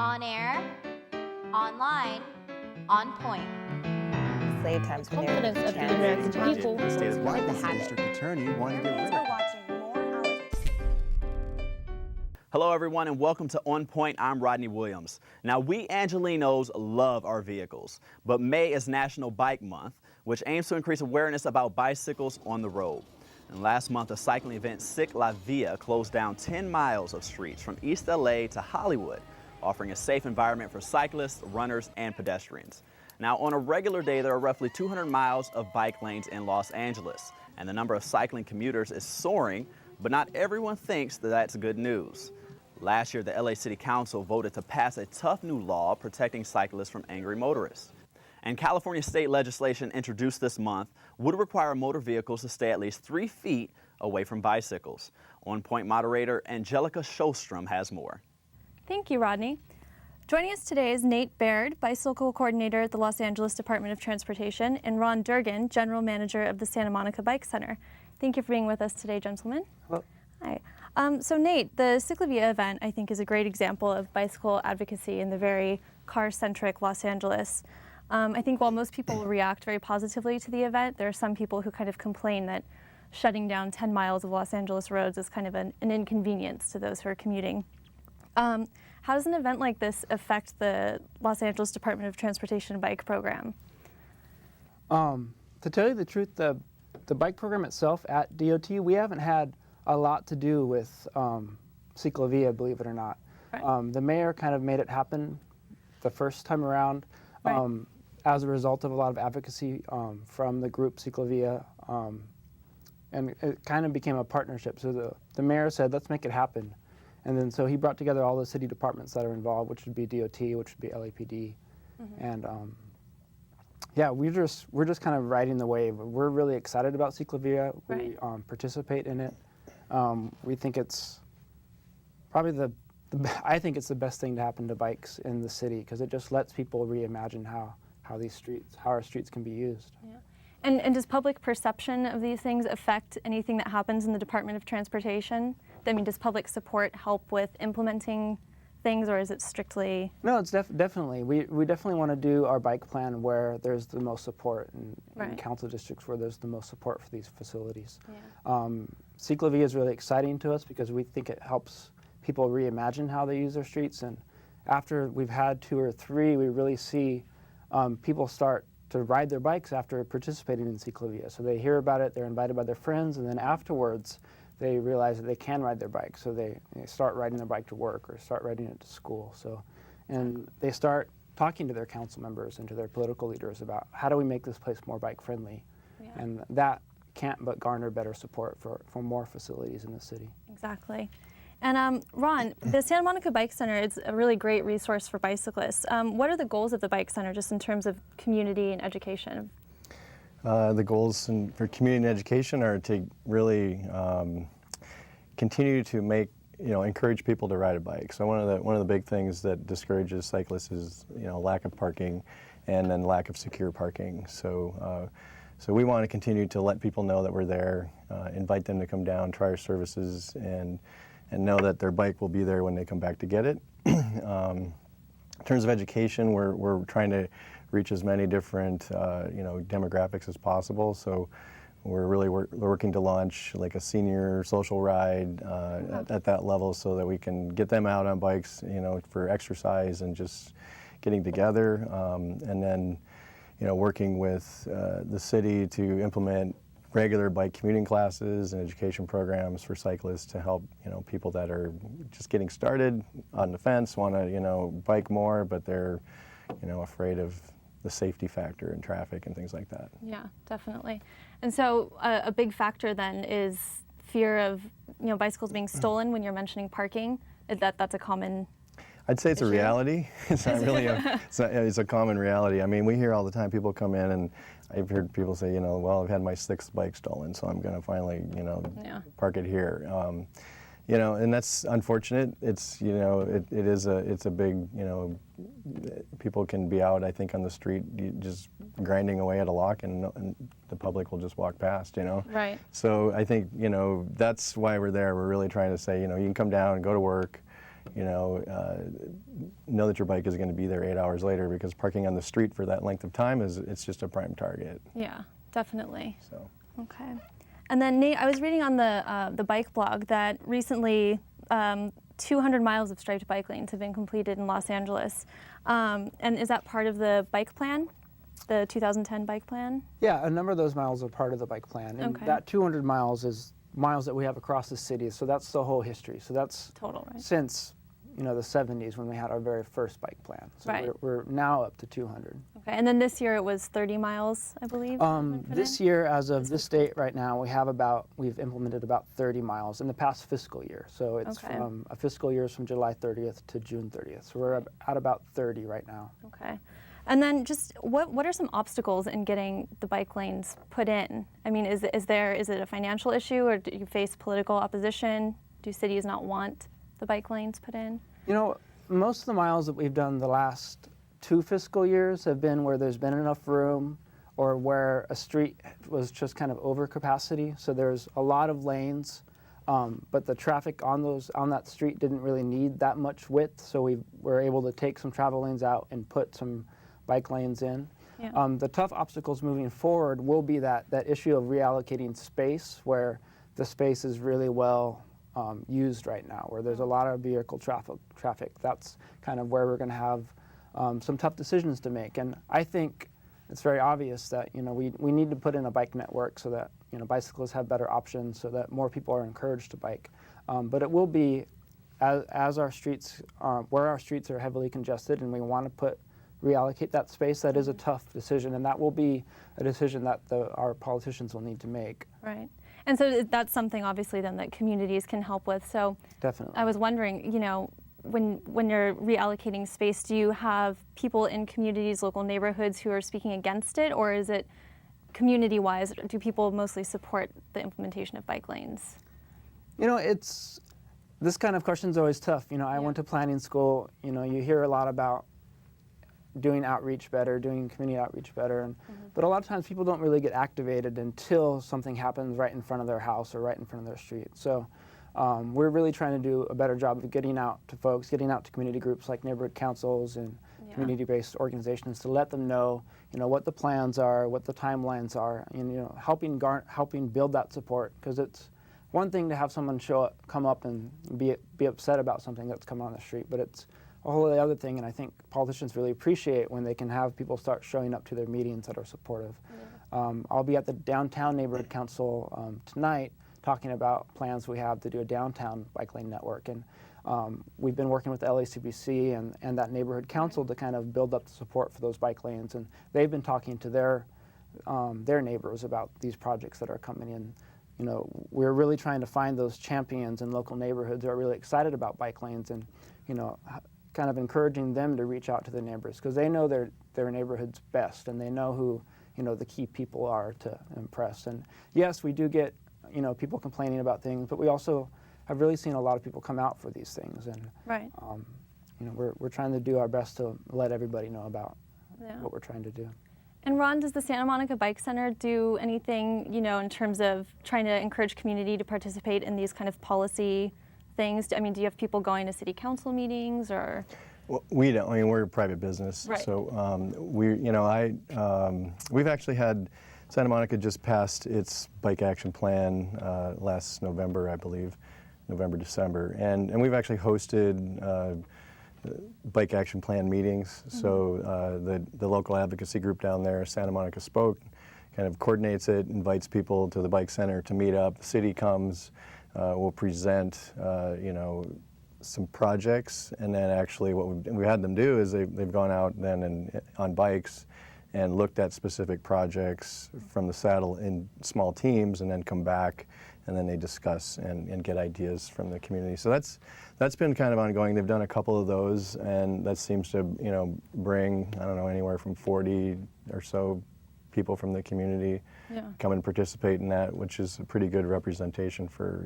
On air, online, on point. Slave times when Confidence of the American people. The state of the Washington habit. District Attorney wanted to get rid of it. Hello everyone and welcome to On Point. I'm Rodney Williams. Now we Angelinos love our vehicles, but May is National Bike Month, which aims to increase awareness about bicycles on the road. And last month, a cycling event, Cyc La Via, closed down 10 miles of streets from East LA to Hollywood, offering a safe environment for cyclists, runners, and pedestrians. Now, on a regular day, there are roughly 200 miles of bike lanes in Los Angeles, and the number of cycling commuters is soaring, but not everyone thinks that that's good news. Last year, the LA City Council voted to pass a tough new law protecting cyclists from angry motorists. And California state legislation introduced this month would require motor vehicles to stay at least 3 feet away from bicycles. On Point moderator Angelika Sjostrom has more. Thank you, Rodney. Joining us today is Nate Baird, Bicycle Coordinator at the Los Angeles Department of Transportation, and Ron Durgin, General Manager of the Santa Monica Bike Center. Thank you for being with us today, gentlemen. Hello. Hi. So Nate, the Cyc La Via event, I think, is a great example of bicycle advocacy in the very car-centric Los Angeles. I think while most people react very positively to the event, there are some people who kind of complain that shutting down 10 miles of Los Angeles roads is kind of an inconvenience to those who are commuting. How does an event like this affect the Los Angeles Department of Transportation bike program? To tell you the truth, the bike program itself at DOT, we haven't had a lot to do with Cyc La Via, believe it or not. Right. The mayor kind of made it happen the first time around. Right. As a result of a lot of advocacy from the group Cyc La Via, and it kind of became a partnership. So the mayor said, let's make it happen. And then so he brought together all the city departments that are involved, which would be DOT, which would be LAPD. Mm-hmm. And yeah, we're just kind of riding the wave. We're really excited about Cyc La Via. Right. We participate in it. We think it's probably I think it's the best thing to happen to bikes in the city because it just lets people reimagine how our streets can be used. Yeah. And does public perception of these things affect anything that happens in the Department of Transportation? I mean, does public support help with implementing things, or is it strictly? No, it's definitely. We definitely want to do our bike plan where there's the most support in council districts where there's the most support for these facilities. Yeah. Cyc La Via is really exciting to us because we think it helps people reimagine how they use their streets, and after we've had 2 or 3, we really see people start to ride their bikes after participating in Cyc La Via. So they hear about it, they're invited by their friends, and then afterwards they realize that they can ride their bike. So they start riding their bike to work or start riding it to school. So, and they start talking to their council members and to their political leaders about how do we make this place more bike friendly. Yeah. And that can't but garner better support for more facilities in the city. Exactly. And Ron, the Santa Monica Bike Center is a really great resource for bicyclists. What are the goals of the Bike Center just in terms of community and education? The goals for community and education are to really continue to encourage people to ride a bike. So one of the big things that discourages cyclists is lack of parking and then lack of secure parking. So we want to continue to let people know that we're there, invite them to come down, try our services, and know that their bike will be there when they come back to get it. In terms of education, we're trying to reach as many different demographics as possible. So we're really working to launch like a senior social ride at that level so that we can get them out on bikes, for exercise and just getting together. And then, working with the city to implement regular bike commuting classes and education programs for cyclists to help, people that are just getting started on the fence, want to, bike more, but they're, afraid of the safety factor in traffic and things like that. Yeah, definitely. And so a big factor then is fear of, bicycles being stolen when you're mentioning parking. That's a common I'd say it's issue? a reality. It's not really it's a common reality. I mean, we hear all the time people come in and I've heard people say, well, I've had my 6th bike stolen, so I'm going to finally, park it here. And that's unfortunate. It's, it's a big, people can be out, I think, on the street just grinding away at a lock and the public will just walk past, Right. So I think, that's why we're there. We're really trying to say, you can come down and go to work, know that your bike is going to be there 8 hours later, because parking on the street for that length of time it's just a prime target. Yeah, definitely. So. Okay. And then Nate, I was reading on the bike blog that recently 200 miles of striped bike lanes have been completed in Los Angeles. And is that part of the bike plan, the 2010 bike plan? Yeah, a number of those miles are part of the bike plan. And Okay. that 200 miles is miles that we have across the city, so that's the whole history. So that's Total, right? since the 70s when we had our very first bike plan. So Right. we're now up to 200. Okay, and then this year it was 30 miles, I believe? This year, as of this date right now, we've implemented about 30 miles in the past fiscal year. So it's Okay. from a fiscal year is from July 30th to June 30th. So we're at about 30 right now. Okay. And then just what are some obstacles in getting the bike lanes put in? I mean, is it a financial issue, or do you face political opposition? Do cities not want the bike lanes put in? Most of the miles that we've done the last 2 fiscal years have been where there's been enough room, or where a street was just kind of over capacity. So there's a lot of lanes, but the traffic on that street didn't really need that much width. So we were able to take some travel lanes out and put some bike lanes in. Yeah. The tough obstacles moving forward will be that issue of reallocating space, where the space is really well used right now, where there's a lot of vehicle traffic. That's kind of where we're going to have some tough decisions to make. And I think it's very obvious that we need to put in a bike network so that bicyclists have better options, so that more people are encouraged to bike. But it will be as our streets where our streets are heavily congested, and we want to reallocate that space. That is a tough decision, and that will be a decision that our politicians will need to make. Right. And so that's something, obviously, then that communities can help with. So Definitely. I was wondering, when you're reallocating space, do you have people in communities, local neighborhoods who are speaking against it, or is it community-wise? Do people mostly support the implementation of bike lanes? This kind of question is always tough. I went to planning school. You hear a lot about doing outreach better, doing community outreach better, but a lot of times people don't really get activated until something happens right in front of their house or right in front of their street. So we're really trying to do a better job of getting out to folks, getting out to community groups like neighborhood councils and community-based organizations to let them know, what the plans are, what the timelines are, and helping build that support, because it's one thing to have someone come up and be upset about something that's come on the street, but it's a whole other thing, and I think politicians really appreciate when they can have people start showing up to their meetings that are supportive. Yeah. I'll be at the Downtown Neighborhood Council tonight talking about plans we have to do a downtown bike lane network, and we've been working with the LACBC and that neighborhood council to kind of build up the support for those bike lanes, and they've been talking to their neighbors about these projects that are coming in. We're really trying to find those champions in local neighborhoods who are really excited about bike lanes, and kind of encouraging them to reach out to the neighbors, because they know their neighborhoods best, and they know who the key people are to impress. And yes, we do get people complaining about things, but we also have really seen a lot of people come out for these things, and right. We're trying to do our best to let everybody know about what we're trying to do. And Ron, does the Santa Monica Bike Center do anything, in terms of trying to encourage community to participate in these kind of policy things? I mean, do you have people going to city council meetings, or? Well, we don't. I mean, we're a private business, right. So we've actually had Santa Monica just passed its bike action plan last November, I believe, December, and we've actually hosted bike action plan meetings. Mm-hmm. So the local advocacy group down there, Santa Monica Spoke, kind of coordinates it, invites people to the bike center to meet up. The city comes. We'll present, some projects, and then actually what we had them do is they've gone out then on bikes and looked at specific projects from the saddle in small teams, and then come back, and then they discuss and get ideas from the community. So that's been kind of ongoing. They've done a couple of those, and that seems to bring, I don't know, anywhere from 40 or so people from the community come and participate in that, which is a pretty good representation for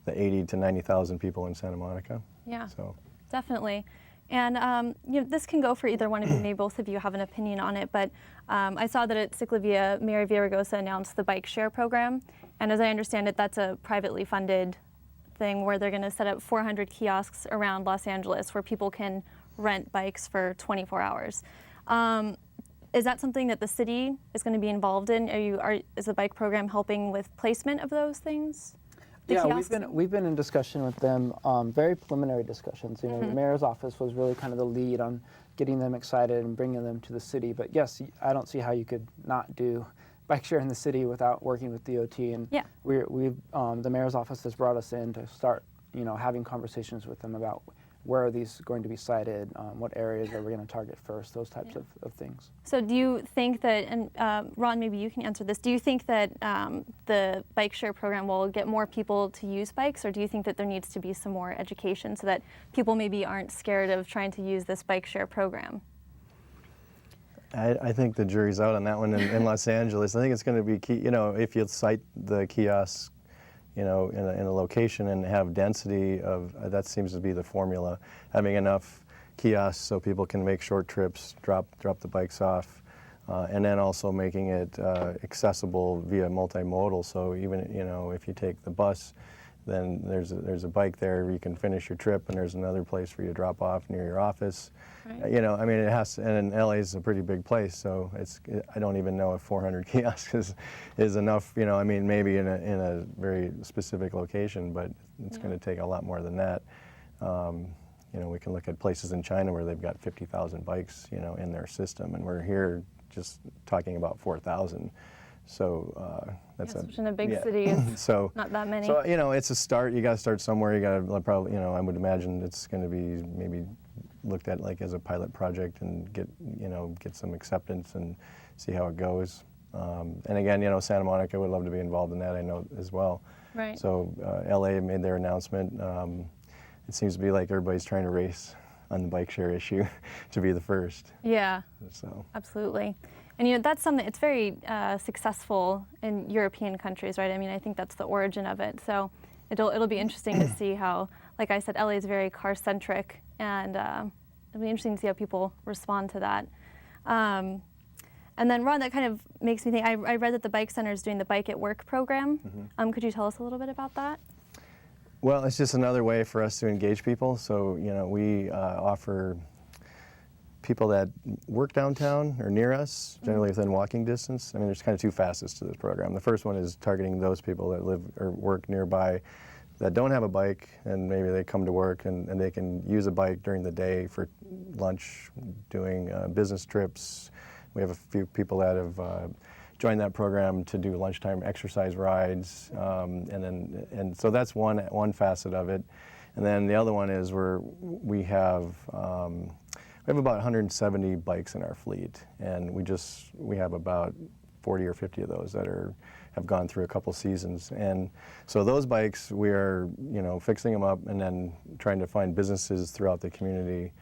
the 80 to 90,000 people in Santa Monica. Yeah, so definitely. And this can go for either one of you. Maybe both of you have an opinion on it. But I saw that at Ciclavia, Mayor Villaraigosa announced the bike share program, and as I understand it, that's a privately funded something where they're going to set up 400 kiosks around Los Angeles where people can rent bikes for 24 hours. Is that something that the city is going to be involved in? Is the bike program helping with placement of those things? Yeah, we've been in discussion with them, very preliminary discussions. You know, the mayor's office was really kind of the lead on getting them excited and bringing them to the city. But yes, I don't see how you could not do bike share in the city without working with DOT. And yeah, the mayor's office has brought us in to start, you know, having conversations with them about where are these going to be sited, what areas are we going to target first, those types of things. So do you think that, and Ron, maybe you can answer this, do you think that the bike share program will get more people to use bikes, or do you think that there needs to be some more education so that people maybe aren't scared of trying to use this bike share program? I think the jury's out on that one in Los Angeles. I think it's going to be key, you know, if you site the kiosks, you know, in a location and have density of, that seems to be the formula, having enough kiosks so people can make short trips, drop the bikes off, and then also making it accessible via multimodal. So even, you know, if you take the bus, then there's a bike there where you can finish your trip, and there's another place for you to drop off near your office. Right. You know, I mean, it has to, and LA is a pretty big place, so I don't even know if 400 kiosks is enough. You know, I mean, maybe in a very specific location, but it's going to take a lot more than that. You know, we can look at places in China where they've got 50,000 bikes, you know, in their system, and we're here just talking about 4,000. So that's which in a big city is so not that many. So, you know, it's a start. You got to start somewhere. You got to probably, you know, I would imagine it's going to be maybe looked at like as a pilot project and get some acceptance and see how it goes. And again, you know, Santa Monica would love to be involved in that, I know, as well. Right. So LA made their announcement. It seems to be like everybody's trying to race on the bike share issue to be the first. Yeah. So absolutely. And you know, that's something, it's very successul in European countries, right? I mean, I think that's the origin of it. So it'll be interesting to see how, like I said, LA is very car-centric, and it'll be interesting to see how people respond to that. And then, Ron, that kind of makes me think, I read that the Bike Center is doing the Bike at Work program. Could you tell us a little bit about that? Well, it's just another way for us to engage people. So, you know, we offer people that work downtown or near us, generally within walking distance. I mean, there's kind of two facets to this program. The first one is targeting those people that live or work nearby that don't have a bike, and maybe they come to work and they can use a bike during the day for lunch, doing business trips. We have a few people that have joined that program to do lunchtime exercise rides, and so that's one facet of it. And then the other one is we have about 170 bikes in our fleet, and we have about 40 or 50 of those that have gone through a couple seasons. And so those bikes, we are, you know, fixing them up and then trying to find businesses throughout the community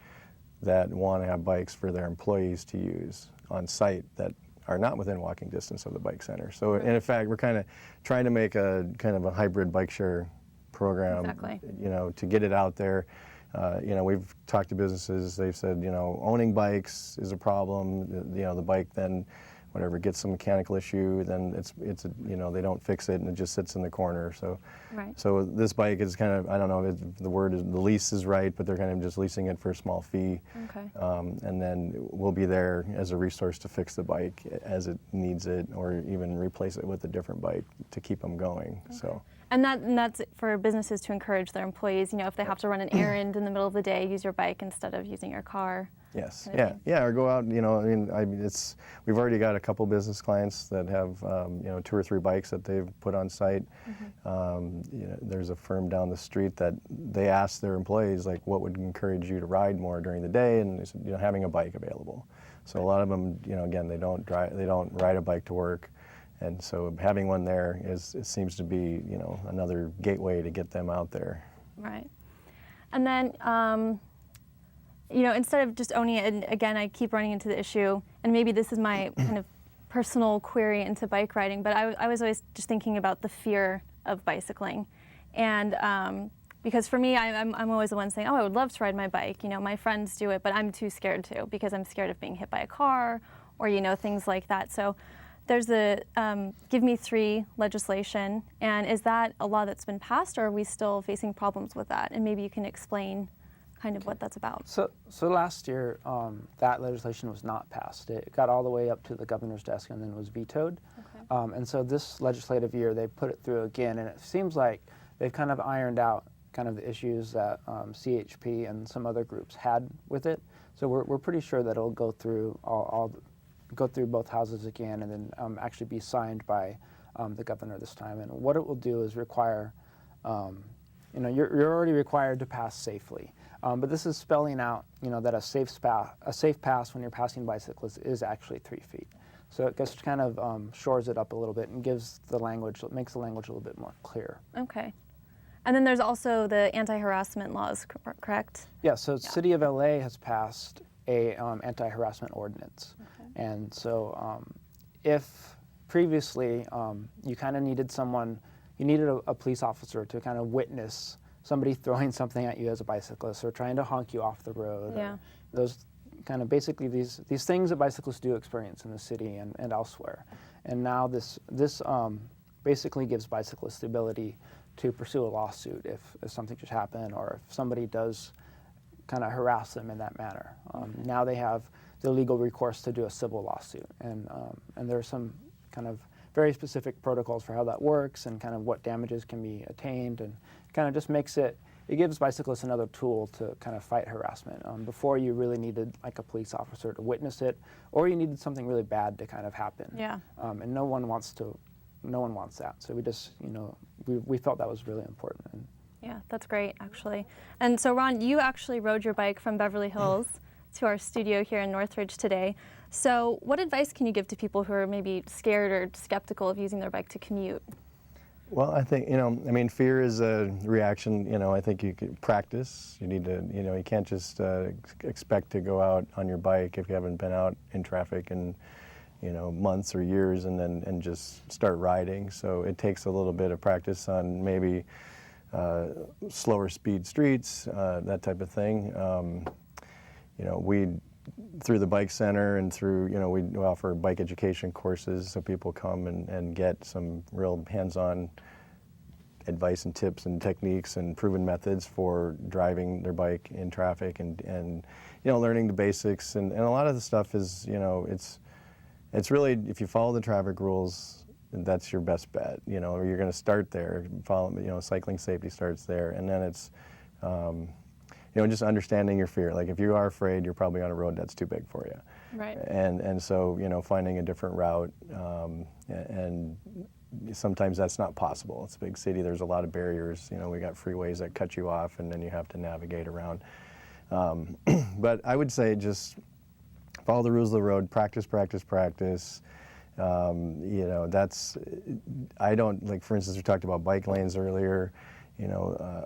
that want to have bikes for their employees to use on site that are not within walking distance of the bike center. So in fact, we're kind of trying to make a kind of a hybrid bike share program, you know, to get it out there. You know, we've talked to businesses, they've said, you know, owning bikes is a problem. You know, the bike then, whatever, gets some mechanical issue, then it's you know, they don't fix it and it just sits in the corner. So, so this bike is kind of, I don't know if the word is, the lease is right, but they're kind of just leasing it for a small fee. And then we'll be there as a resource to fix the bike as it needs it, or even replace it with a different bike to keep them going. So. And that's for businesses to encourage their employees, you know, if they have to run an errand in the middle of the day, use your bike instead of using your car. Yes, yeah, or go out, you know, I mean, we've already got a couple business clients that have, you know, 2 or 3 bikes that they've put on site. You know, there's a firm down the street that they asked their employees, like, what would encourage you to ride more during the day, and they said, you know, having a bike available. So a lot of them, you know, again, they don't ride a bike to work. And so having one there it seems to be, you know, another gateway to get them out there. Right. And then, you know, instead of just owning it, and again, I keep running into the issue, and maybe this is my kind of personal query into bike riding, but I was always just thinking about the fear of bicycling. And because for me, I'm always the one saying, oh, I would love to ride my bike. You know, my friends do it, but I'm too scared to, because I'm scared of being hit by a car or, you know, things like that. So there's the Give Me 3 legislation, and is that a law that's been passed, or are we still facing problems with that? And maybe you can explain kind of what that's about. So last year, that legislation was not passed. It got all the way up to the governor's desk and then was vetoed. Okay. And so this legislative year, they put it through again, and it seems like they've kind of ironed out kind of the issues that CHP and some other groups had with it. So we're pretty sure that it'll go through go through both houses again, and then actually be signed by the governor this time. And what it will do is require, you're already required to pass safely. But this is spelling out, that a safe pass when you're passing bicyclists is actually 3 feet. So it just kind of shores it up a little bit and gives the language, makes the language a little bit more clear. Okay. And then there's also the anti-harassment laws, correct? Yeah, so City of LA has passed a anti-harassment ordinance. Okay. And so if previously you kind of needed you needed a police officer to kind of witness somebody throwing something at you as a bicyclist or trying to honk you off the road. Yeah. Those kind of basically these things that bicyclists do experience in the city and elsewhere. And now this basically gives bicyclists the ability to pursue a lawsuit if something should happen, or if somebody does kind of harass them in that manner. Now they have the legal recourse to do a civil lawsuit. And there are some kind of very specific protocols for how that works and kind of what damages can be attained, and kind of just makes it gives bicyclists another tool to kind of fight harassment. Before, you really needed like a police officer to witness it, or you needed something really bad to kind of happen. Yeah. And no one wants that. So we just, we felt that was really important. And yeah, that's great, actually. And so, Ron, you actually rode your bike from Beverly Hills to our studio here in Northridge today. So what advice can you give to people who are maybe scared or skeptical of using their bike to commute? Well, I think, fear is a reaction. I think you could practice. You need to, you can't just expect to go out on your bike if you haven't been out in traffic in, months or years and just start riding. So it takes a little bit of practice on maybe slower speed streets, that type of thing. We, through the bike center and through, we offer bike education courses so people come and get some real hands-on advice and tips and techniques and proven methods for driving their bike in traffic and learning the basics. And a lot of the stuff is, it's really, if you follow the traffic rules, that's your best bet, or you're going to start there. Cycling safety starts there. And then it's, just understanding your fear. Like if you are afraid, you're probably on a road that's too big for you. Right. And so, finding a different route, and sometimes that's not possible. It's a big city, there's a lot of barriers. We got freeways that cut you off and then you have to navigate around. But I would say just follow the rules of the road, practice. I don't, like for instance, we talked about bike lanes earlier.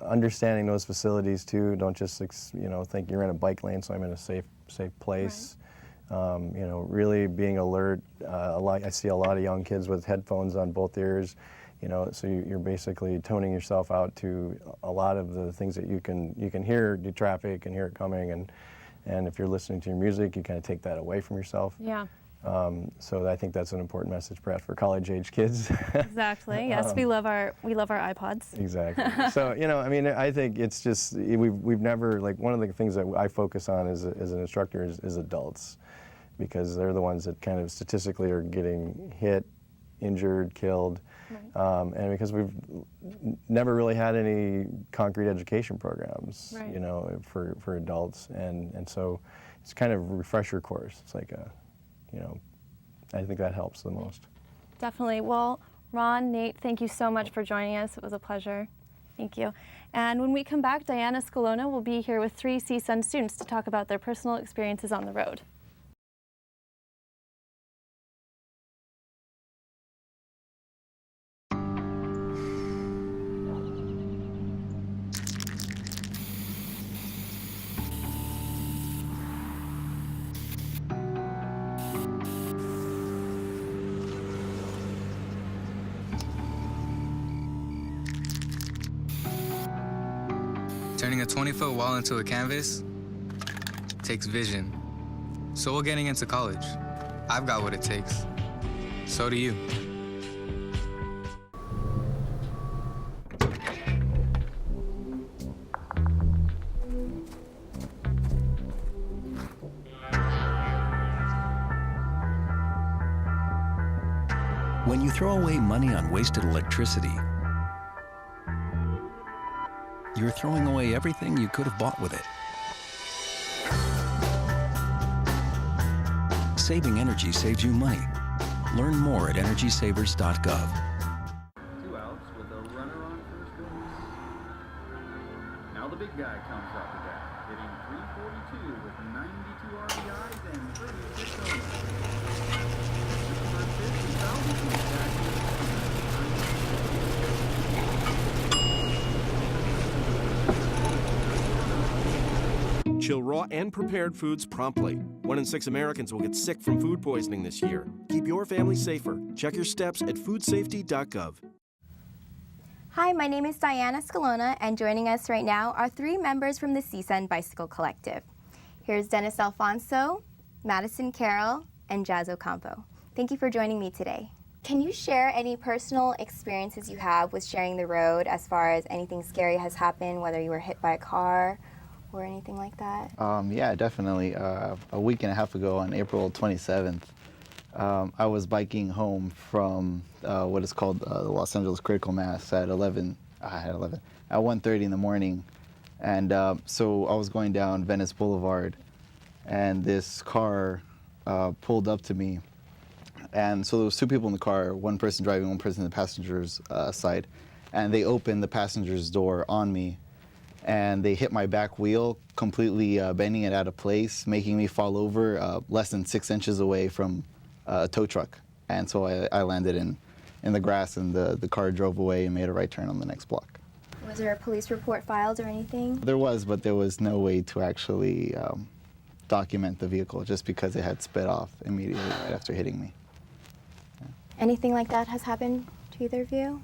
Understanding those facilities too. Don't just think you're in a bike lane, so I'm in a safe place. Right. Really being alert. I see a lot of young kids with headphones on both ears. So you're basically toning yourself out to a lot of the things that you can hear the traffic and hear it coming, and if you're listening to your music, you kind of take that away from yourself. Yeah. So I think that's an important message, perhaps, for college-age kids. Exactly. Yes, we love our iPods. Exactly. So I think it's just we've never, like, one of the things that I focus on as an instructor is adults, because they're the ones that kind of statistically are getting hit, injured, killed, right. And because we've never really had any concrete education programs, right. For adults, and so it's kind of a refresher course. It's like I think that helps the most. Definitely. Well, Ron, Nate, thank you so much for joining us. It was a pleasure. Thank you. And when we come back, Diana Scalona will be here with 3 CSUN students to talk about their personal experiences on the road. Turning a 20-foot wall into a canvas takes vision. So will getting into college. I've got what it takes. So do you. When you throw away money on wasted electricity, you're throwing away everything you could have bought with it. Saving energy saves you money. Learn more at energysavers.gov. 2 outs with a runner on first base. Now the big guy comes up to bat, hitting .342 with 92 RBIs and 36 homers. Chill raw and prepared foods promptly. 1 in 6 Americans will get sick from food poisoning this year. Keep your family safer. Check your steps at foodsafety.gov. Hi, my name is Diana Scalona, and joining us right now are 3 members from the CSUN Bicycle Collective. Here's Dennis Alfonso, Madison Carroll, and Jaziel Ocampo. Thank you for joining me today. Can you share any personal experiences you have with sharing the road as far as anything scary has happened, whether you were hit by a car or anything like that? Yeah, definitely. A week and a half ago on April 27th, I was biking home from what is called the Los Angeles Critical Mass at 1:30 in the morning. And so I was going down Venice Boulevard, and this car pulled up to me. And so there was 2 people in the car, 1 person driving, 1 person in the passenger's side. And they opened the passenger's door on me, and they hit my back wheel, completely bending it out of place, making me fall over less than 6 inches away from a tow truck. And so I landed in the grass, and the car drove away and made a right turn on the next block. Was there a police report filed or anything? There was, but there was no way to actually document the vehicle just because it had sped off immediately right after hitting me. Anything like that has happened to either of you?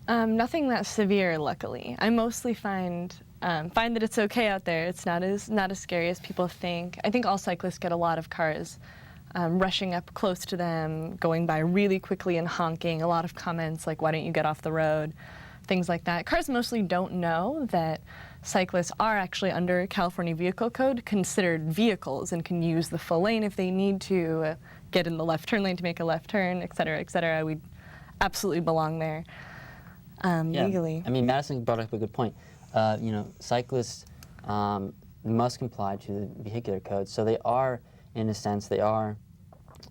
Nothing that severe, luckily. I mostly find that it's okay out there. It's not as scary as people think. I think all cyclists get a lot of cars rushing up close to them, going by really quickly and honking. A lot of comments like, "Why don't you get off the road?" Things like that. Cars mostly don't know that cyclists are actually under California Vehicle Code considered vehicles and can use the full lane if they need to, get in the left turn lane to make a left turn, et cetera, et cetera. We absolutely belong there legally. I mean, Madison brought up a good point. Cyclists must comply to the vehicular code, so they are, in a sense, they are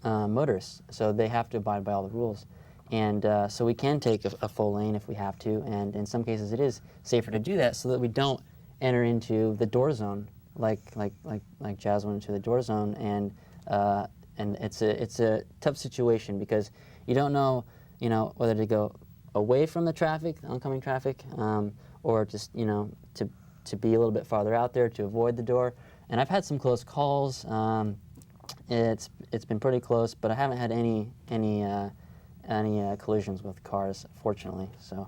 motorists, so they have to abide by all the rules. And so we can take a full lane if we have to, and in some cases it is safer to do that so that we don't enter into the door zone, like Jazz went into the door zone, and it's a tough situation because you don't know, whether to go away from the traffic, the oncoming traffic, or just to be a little bit farther out there to avoid the door. And I've had some close calls. It's been pretty close, but I haven't had any collisions with cars, fortunately. So,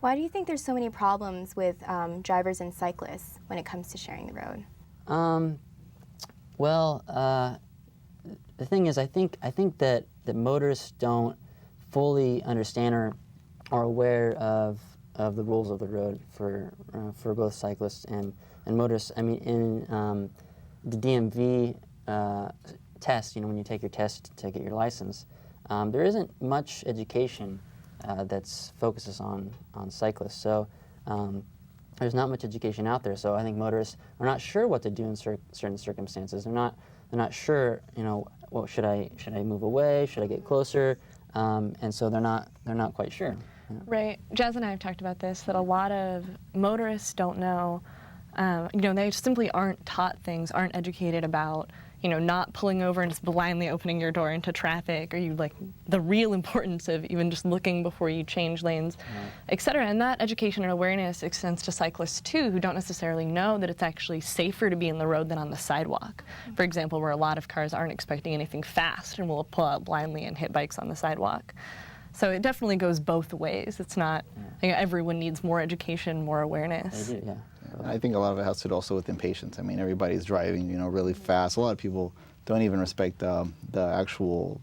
why do you think there's so many problems with drivers and cyclists when it comes to sharing the road? The thing is, I think that motorists don't fully understand or are aware of the rules of the road for both cyclists and motorists. I mean, in the DMV test, when you take your test to get your license, there isn't much education that's focuses on cyclists. So there's not much education out there. So I think motorists are not sure what to do in certain circumstances. They're not sure. Well, should I move away? Should I get closer? And so they're not quite sure. Right. Jazz and I have talked about this, that a lot of motorists don't know, they simply aren't taught things, aren't educated about, not pulling over and just blindly opening your door into traffic, or the real importance of even just looking before you change lanes, et cetera. And that education and awareness extends to cyclists too, who don't necessarily know that it's actually safer to be in the road than on the sidewalk. For example, where a lot of cars aren't expecting anything fast and will pull out blindly and hit bikes on the sidewalk. So it definitely goes both ways. It's not, everyone needs more education, more awareness. They do, yeah. I think a lot of it has to do also with impatience. I mean, everybody's driving, really fast. A lot of people don't even respect the actual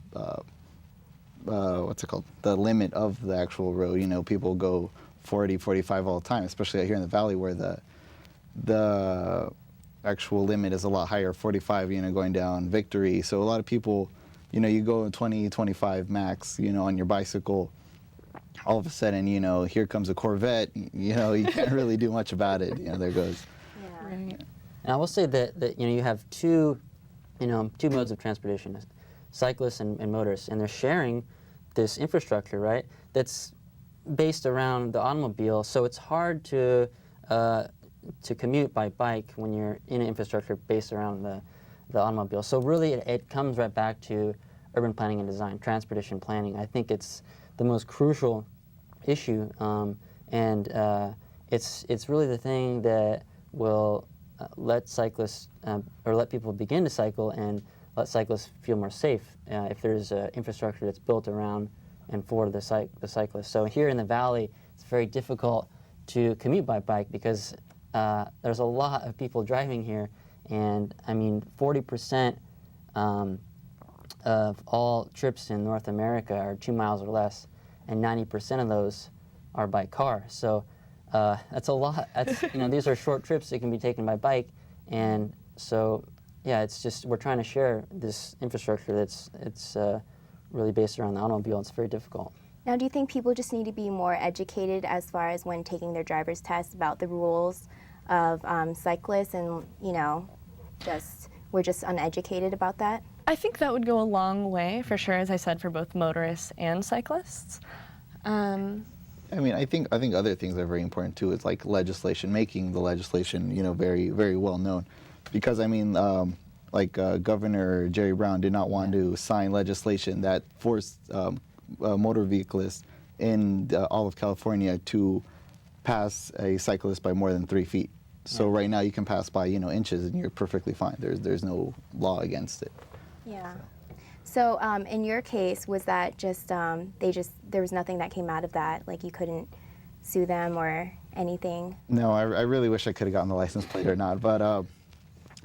what's it called? The limit of the actual road. You know, people go 40, 45 all the time, especially out here in the valley where the actual limit is a lot higher, 45, you know, going down Victory. So a lot of people, you know, you go 20, 25 max, you know, on your bicycle. All of a sudden, you know, here comes a Corvette, you know, you can't really do much about it. You know, there goes. Yeah. And I will say that you know, you have two modes of transportation, cyclists and motorists, and they're sharing this infrastructure, right? That's based around the automobile, so it's hard to commute by bike when you're in an infrastructure based around the automobile. So really, it comes right back to urban planning and design, transportation planning. I think it's the most crucial issue, and it's really the thing that will let cyclists or let people begin to cycle and let cyclists feel more safe if there's infrastructure that's built around and for the cyclists. So here in the valley, it's very difficult to commute by bike because there's a lot of people driving here, and I mean 40% of all trips in North America are 2 miles or less, and 90% of those are by car. So that's a lot. That's, you know, these are short trips that can be taken by bike, and so yeah, it's just we're trying to share this infrastructure that's really based around the automobile. It's very difficult. Now, do you think people just need to be more educated as far as when taking their driver's test about the rules of cyclists, and you know, we're just uneducated about that? I think that would go a long way, for sure, as I said, for both motorists and cyclists. I mean, I think other things are very important too. It's like legislation, making the legislation, you know, very, very well known, because I mean, Governor Jerry Brown did not want to sign legislation that forced motor vehiclists in all of California to pass a cyclist by more than 3 feet. So right now you can pass by, you know, inches and you're perfectly fine. There's no law against it. Yeah. So in your case, was that just there was nothing that came out of that? Like you couldn't sue them or anything? No, I really wish I could have gotten the license plate or not, but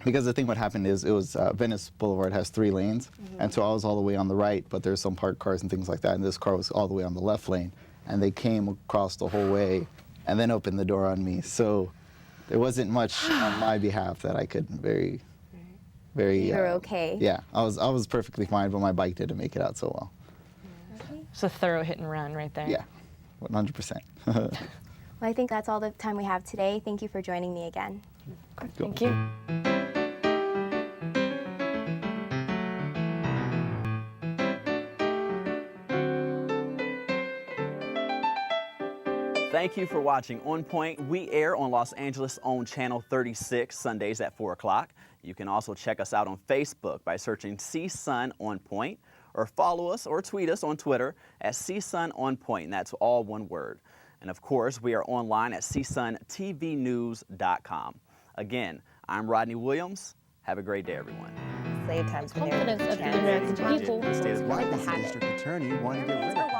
because the thing what happened is it was Venice Boulevard has 3 lanes, and so I was all the way on the right, but there's some parked cars and things like that, and this car was all the way on the left lane, and they came across the whole way and then opened the door on me. So there wasn't much on my behalf that I could very. You're okay. Yeah, I was perfectly fine, but my bike didn't make it out so well. Okay. It's a thorough hit and run right there. Yeah, 100%. Well, I think that's all the time we have today. Thank you for joining me again. Cool. Thank you. Thank you for watching On Point. We air on Los Angeles' own Channel 36 Sundays at 4 o'clock. You can also check us out on Facebook by searching CSUN On Point, or follow us or tweet us on Twitter at CSUN On Point, and that's all one word. And of course, we are online at CSUNTVnews.com. Again, I'm Rodney Williams. Have a great day, everyone. Slave times when Confidence of the American people. Why does the district attorney want to get rid of